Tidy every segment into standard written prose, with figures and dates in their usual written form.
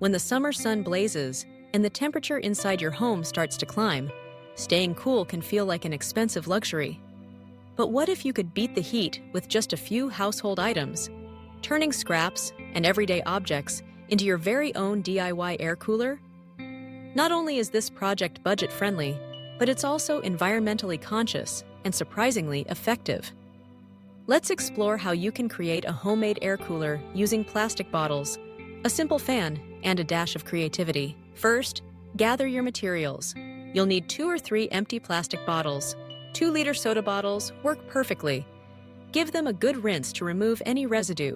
When the summer sun blazes and the temperature inside your home starts to climb, staying cool can feel like an expensive luxury. But what if you could beat the heat with just a few household items, turning scraps and everyday objects into your very own DIY air cooler? Not only is this project budget-friendly, but it's also environmentally conscious and surprisingly effective. Let's explore how you can create a homemade air cooler using plastic bottles, a simple fan, and a dash of creativity. First, gather your materials. You'll need 2 or 3 empty plastic bottles. 2-liter soda bottles work perfectly. Give them a good rinse to remove any residue.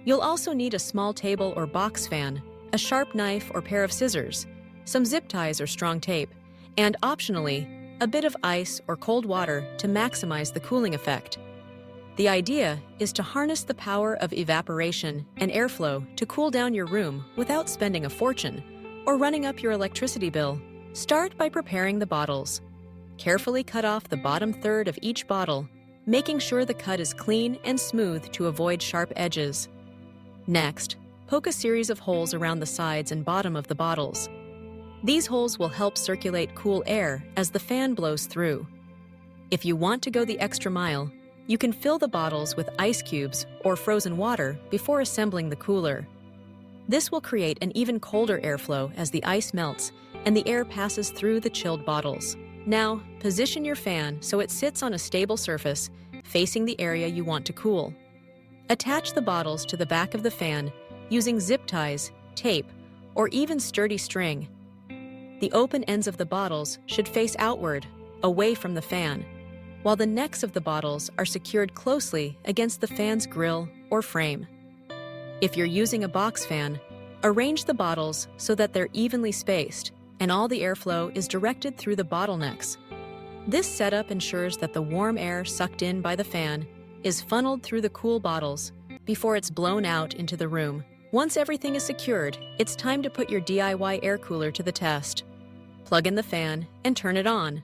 You'll also need a small table or box fan, a sharp knife or pair of scissors, some zip ties or strong tape, and optionally, a bit of ice or cold water to maximize the cooling effect. The idea is to harness the power of evaporation and airflow to cool down your room without spending a fortune or running up your electricity bill. Start by preparing the bottles. Carefully cut off the bottom third of each bottle, making sure the cut is clean and smooth to avoid sharp edges. Next, poke a series of holes around the sides and bottom of the bottles. These holes will help circulate cool air as the fan blows through. If you want to go the extra mile, you can fill the bottles with ice cubes or frozen water before assembling the cooler. This will create an even colder airflow as the ice melts and the air passes through the chilled bottles. Now, position your fan so it sits on a stable surface, facing the area you want to cool. Attach the bottles to the back of the fan using zip ties, tape, or even sturdy string. The open ends of the bottles should face outward, away from the fan, while the necks of the bottles are secured closely against the fan's grill or frame. If you're using a box fan, arrange the bottles so that they're evenly spaced and all the airflow is directed through the bottlenecks. This setup ensures that the warm air sucked in by the fan is funneled through the cool bottles before it's blown out into the room. Once everything is secured, it's time to put your DIY air cooler to the test. Plug in the fan and turn it on.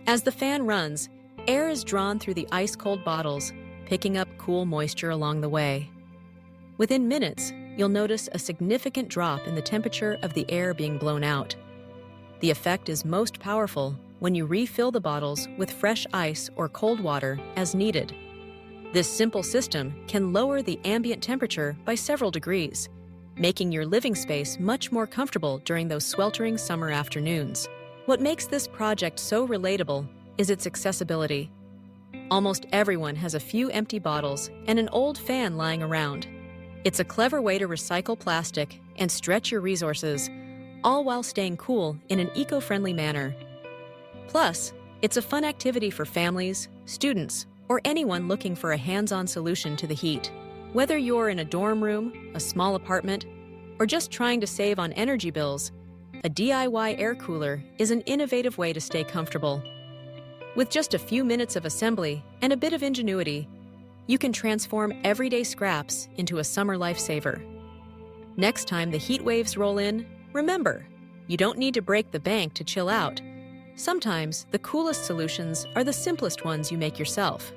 As the fan runs, air is drawn through the ice-cold bottles, picking up cool moisture along the way. Within minutes, you'll notice a significant drop in the temperature of the air being blown out. The effect is most powerful when you refill the bottles with fresh ice or cold water as needed. This simple system can lower the ambient temperature by several degrees, making your living space much more comfortable during those sweltering summer afternoons. What makes this project so relatable is its accessibility. Almost everyone has a few empty bottles and an old fan lying around. It's a clever way to recycle plastic and stretch your resources, all while staying cool in an eco-friendly manner. Plus, it's a fun activity for families, students, or anyone looking for a hands-on solution to the heat. Whether you're in a dorm room, a small apartment, or just trying to save on energy bills, a DIY air cooler is an innovative way to stay comfortable. With just a few minutes of assembly and a bit of ingenuity, you can transform everyday scraps into a summer lifesaver. Next time the heat waves roll in, remember, you don't need to break the bank to chill out. Sometimes the coolest solutions are the simplest ones you make yourself.